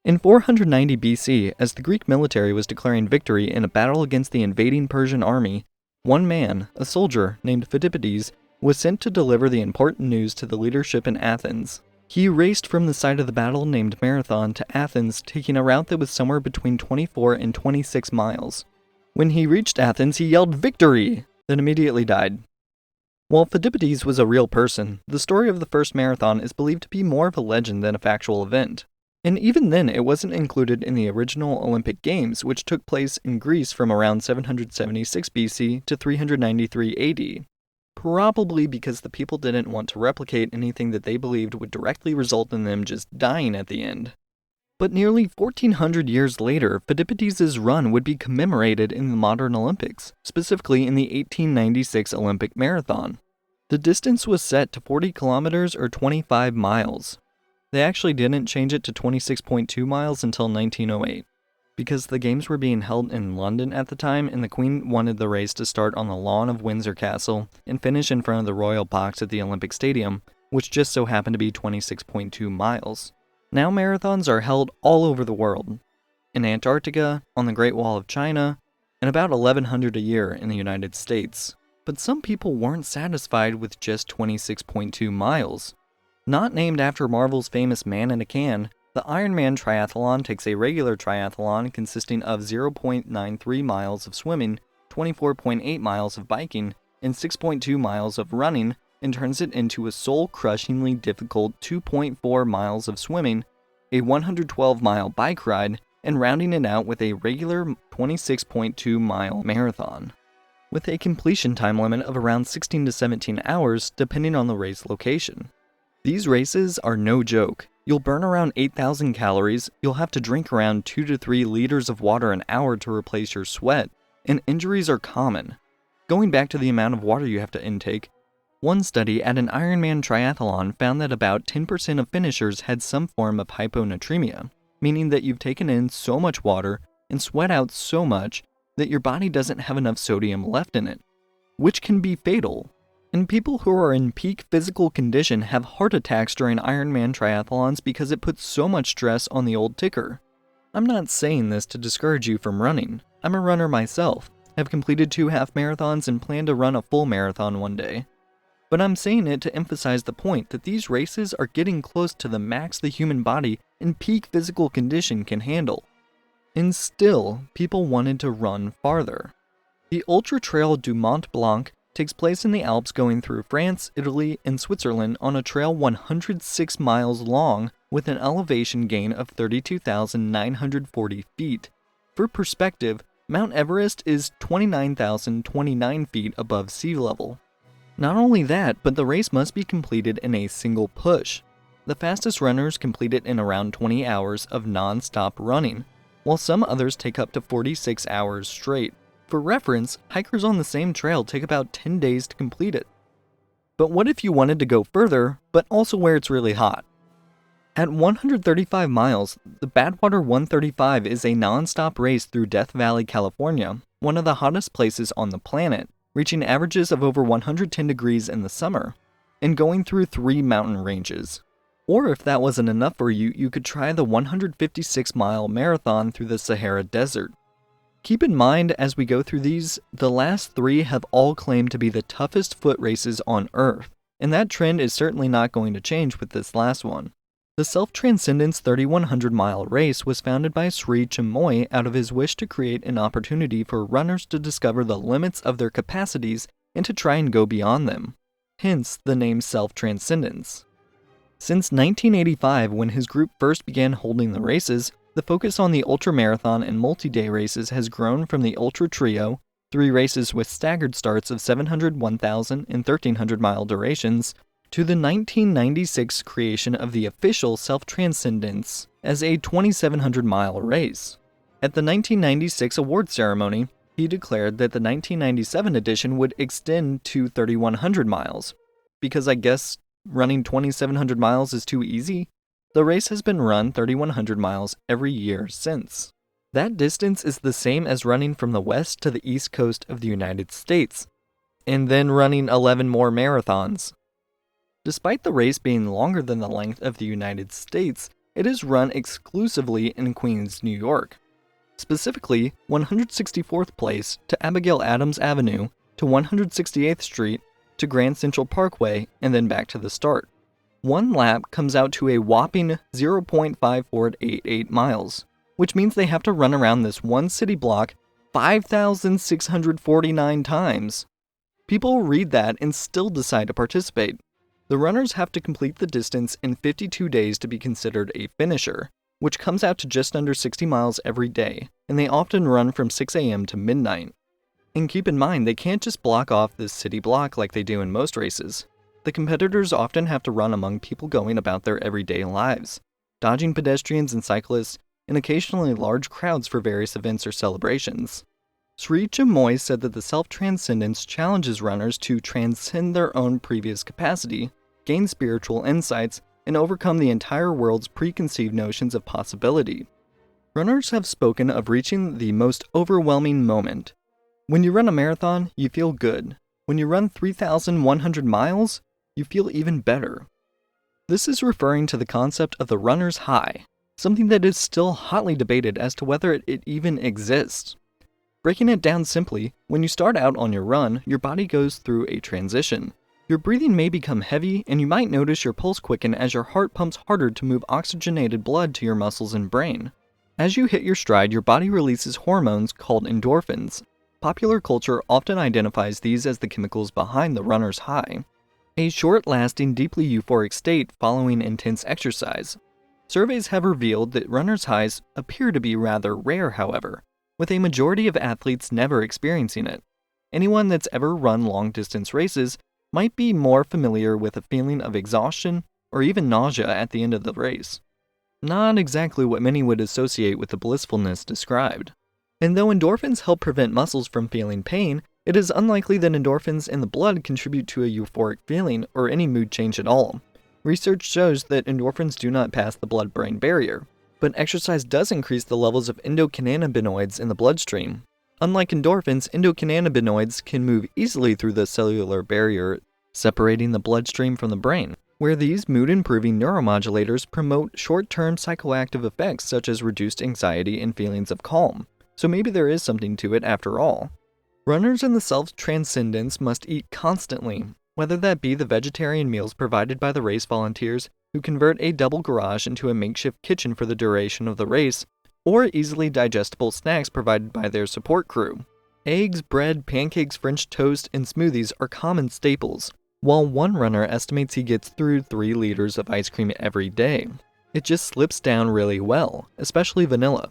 In 490 BC, as the Greek military was declaring victory in a battle against the invading Persian army, one man, a soldier named Phidippides, was sent to deliver the important news to the leadership in Athens. He raced from the site of the battle named Marathon to Athens, taking a route that was somewhere between 24 and 26 miles. When he reached Athens, he yelled "Victory!" then immediately died. While Phidippides was a real person, the story of the first marathon is believed to be more of a legend than a factual event. And even then, it wasn't included in the original Olympic Games, which took place in Greece from around 776 BC to 393 AD. Probably because the people didn't want to replicate anything that they believed would directly result in them just dying at the end. But nearly 1400 years later, Phidippides' run would be commemorated in the modern Olympics, specifically in the 1896 Olympic Marathon. The distance was set to 40 kilometers or 25 miles. They actually didn't change it to 26.2 miles until 1908, because the games were being held in London at the time and the Queen wanted the race to start on the lawn of Windsor Castle and finish in front of the Royal Box at the Olympic Stadium, which just so happened to be 26.2 miles. Now marathons are held all over the world, in Antarctica, on the Great Wall of China, and about 1,100 a year in the United States. But some people weren't satisfied with just 26.2 miles. Not named after Marvel's famous Man in a Can, the Ironman triathlon takes a regular triathlon consisting of 0.93 miles of swimming, 24.8 miles of biking, and 6.2 miles of running, and turns it into a soul-crushingly difficult 2.4 miles of swimming, a 112-mile bike ride, and rounding it out with a regular 26.2-mile marathon, with a completion time limit of around 16 to 17 hours depending on the race location. These races are no joke. You'll burn around 8,000 calories, you'll have to drink around 2 to 3 liters of water an hour to replace your sweat, and injuries are common. Going back to the amount of water you have to intake, one study at an Ironman triathlon found that about 10% of finishers had some form of hyponatremia, meaning that you've taken in so much water and sweat out so much that your body doesn't have enough sodium left in it, which can be fatal. And people who are in peak physical condition have heart attacks during Ironman triathlons because it puts so much stress on the old ticker. I'm not saying this to discourage you from running. I'm a runner myself, have completed 2 half marathons and plan to run a full marathon one day. But I'm saying it to emphasize the point that these races are getting close to the max the human body in peak physical condition can handle. And still, people wanted to run farther. The Ultra Trail du Mont Blanc takes place in the Alps going through France, Italy, and Switzerland on a trail 106 miles long with an elevation gain of 32,940 feet. For perspective, Mount Everest is 29,029 feet above sea level. Not only that, but the race must be completed in a single push. The fastest runners complete it in around 20 hours of non-stop running, while some others take up to 46 hours straight. For reference, hikers on the same trail take about 10 days to complete it. But what if you wanted to go further, but also where it's really hot? At 135 miles, the Badwater 135 is a non-stop race through Death Valley, California, one of the hottest places on the planet, reaching averages of over 110 degrees in the summer, and going through 3 mountain ranges. Or if that wasn't enough for you, you could try the 156-mile marathon through the Sahara Desert. Keep in mind as we go through these, the last 3 have all claimed to be the toughest foot races on Earth, and that trend is certainly not going to change with this last one. The Self-Transcendence 3,100-mile race was founded by Sri Chinmoy out of his wish to create an opportunity for runners to discover the limits of their capacities and to try and go beyond them. Hence the name Self-Transcendence. Since 1985, when his group first began holding the races, the focus on the ultramarathon and multi-day races has grown from the Ultra Trio, 3 races with staggered starts of 700, 1,000, and 1,300-mile durations, to the 1996 creation of the official Self-Transcendence as a 2,700-mile race. At the 1996 award ceremony, he declared that the 1997 edition would extend to 3,100 miles, because I guess running 2,700 miles is too easy? The race has been run 3,100 miles every year since. That distance is the same as running from the west to the east coast of the United States, and then running 11 more marathons. Despite the race being longer than the length of the United States, it is run exclusively in Queens, New York. Specifically, 164th Place to Abigail Adams Avenue to 168th Street to Grand Central Parkway and then back to the start. One lap comes out to a whopping 0.5488 miles, which means they have to run around this one city block 5,649 times. People read that and still decide to participate. The runners have to complete the distance in 52 days to be considered a finisher, which comes out to just under 60 miles every day, and they often run from 6 a.m. to midnight. And keep in mind, they can't just block off this city block like they do in most races. The competitors often have to run among people going about their everyday lives, dodging pedestrians and cyclists, and occasionally large crowds for various events or celebrations. Sri Chamoy said that the Self-Transcendence challenges runners to transcend their own previous capacity, gain spiritual insights, and overcome the entire world's preconceived notions of possibility. Runners have spoken of reaching the most overwhelming moment. When you run a marathon, you feel good. When you run 3,100 miles, you feel even better. This is referring to the concept of the runner's high, something that is still hotly debated as to whether it even exists. Breaking it down simply, when you start out on your run, your body goes through a transition. Your breathing may become heavy, and you might notice your pulse quicken as your heart pumps harder to move oxygenated blood to your muscles and brain. As you hit your stride, your body releases hormones called endorphins. Popular culture often identifies these as the chemicals behind the runner's high, a short-lasting, deeply euphoric state following intense exercise. Surveys have revealed that runners' highs appear to be rather rare, however, with a majority of athletes never experiencing it. Anyone that's ever run long-distance races might be more familiar with a feeling of exhaustion or even nausea at the end of the race. Not exactly what many would associate with the blissfulness described. And though endorphins help prevent muscles from feeling pain, it is unlikely that endorphins in the blood contribute to a euphoric feeling or any mood change at all. Research shows that endorphins do not pass the blood-brain barrier, but exercise does increase the levels of endocannabinoids in the bloodstream. Unlike endorphins, endocannabinoids can move easily through the cellular barrier, separating the bloodstream from the brain, where these mood-improving neuromodulators promote short-term psychoactive effects such as reduced anxiety and feelings of calm. So maybe there is something to it after all. Runners in the Self-Transcendence must eat constantly, whether that be the vegetarian meals provided by the race volunteers who convert a double garage into a makeshift kitchen for the duration of the race, or easily digestible snacks provided by their support crew. Eggs, bread, pancakes, French toast, and smoothies are common staples, while one runner estimates he gets through 3 liters of ice cream every day. It just slips down really well, especially vanilla.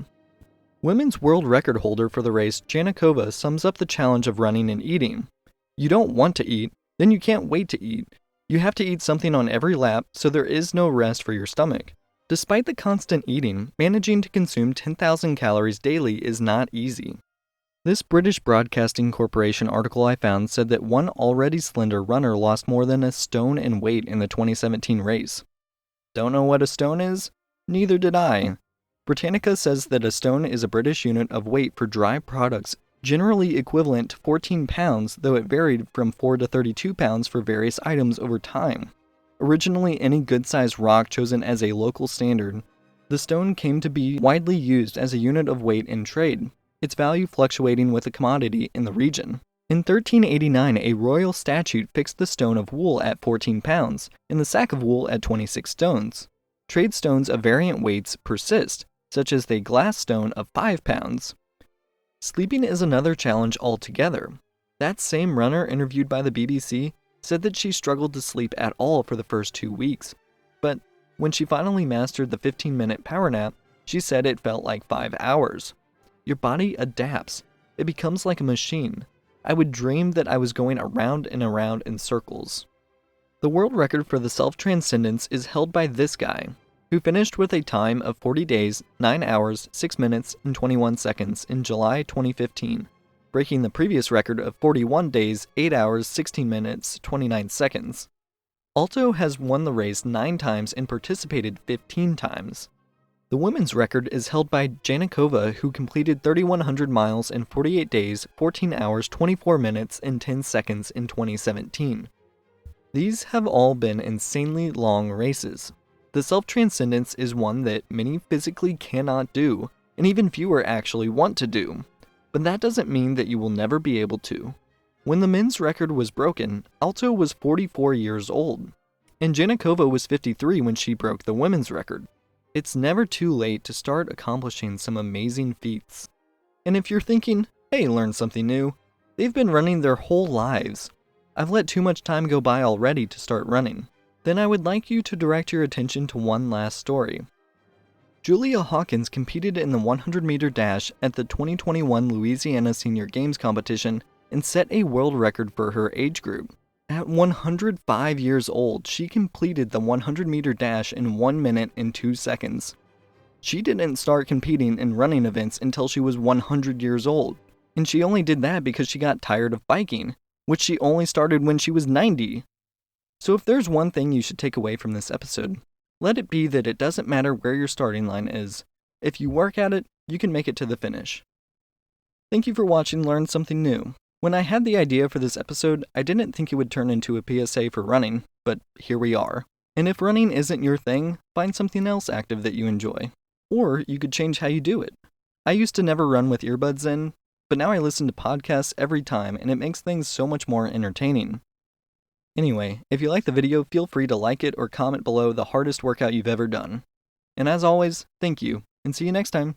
Women's world record holder for the race, Janikova, sums up the challenge of running and eating. You don't want to eat, then you can't wait to eat. You have to eat something on every lap, so there is no rest for your stomach. Despite the constant eating, managing to consume 10,000 calories daily is not easy. This British Broadcasting Corporation article I found said that one already slender runner lost more than a stone in weight in the 2017 race. Don't know what a stone is? Neither did I. Britannica says that a stone is a British unit of weight for dry products, generally equivalent to 14 pounds, though it varied from 4 to 32 pounds for various items over time. Originally any good-sized rock chosen as a local standard, the stone came to be widely used as a unit of weight in trade, its value fluctuating with the commodity in the region. In 1389, a royal statute fixed the stone of wool at 14 pounds, and the sack of wool at 26 stones. Trade stones of variant weights persist, such as the glass stone of 5 pounds. Sleeping is another challenge altogether. That same runner interviewed by the BBC said that she struggled to sleep at all for the first 2 weeks, but when she finally mastered the 15-minute power nap, she said it felt like 5 hours. Your body adapts. It becomes like a machine. I would dream that I was going around and around in circles. The world record for the Self-Transcendence is held by this guy, who finished with a time of 40 days, 9 hours, 6 minutes, and 21 seconds in July 2015, breaking the previous record of 41 days, 8 hours, 16 minutes, 29 seconds. Alto has won the race 9 times and participated 15 times. The women's record is held by Janikova, who completed 3,100 miles in 48 days, 14 hours, 24 minutes, and 10 seconds in 2017. These have all been insanely long races. The self-transcendence is one that many physically cannot do, and even fewer actually want to do. But that doesn't mean that you will never be able to. When the men's record was broken, Alto was 44 years old, and Janikova was 53 when she broke the women's record. It's never too late to start accomplishing some amazing feats. And if you're thinking, hey, learn something new, they've been running their whole lives. I've let too much time go by already to start running. Then I would like you to direct your attention to one last story. Julia Hawkins competed in the 100-meter dash at the 2021 Louisiana Senior Games competition and set a world record for her age group. At 105 years old, she completed the 100-meter dash in 1 minute and 2 seconds. She didn't start competing in running events until she was 100 years old, and she only did that because she got tired of biking, which she only started when she was 90. So if there's one thing you should take away from this episode, let it be that it doesn't matter where your starting line is. If you work at it, you can make it to the finish. Thank you for watching Learn Something New. When I had the idea for this episode, I didn't think it would turn into a PSA for running, but here we are. And if running isn't your thing, find something else active that you enjoy. Or you could change how you do it. I used to never run with earbuds in, but now I listen to podcasts every time and it makes things so much more entertaining. Anyway, if you like the video, feel free to like it or comment below the hardest workout you've ever done. And as always, thank you, and see you next time.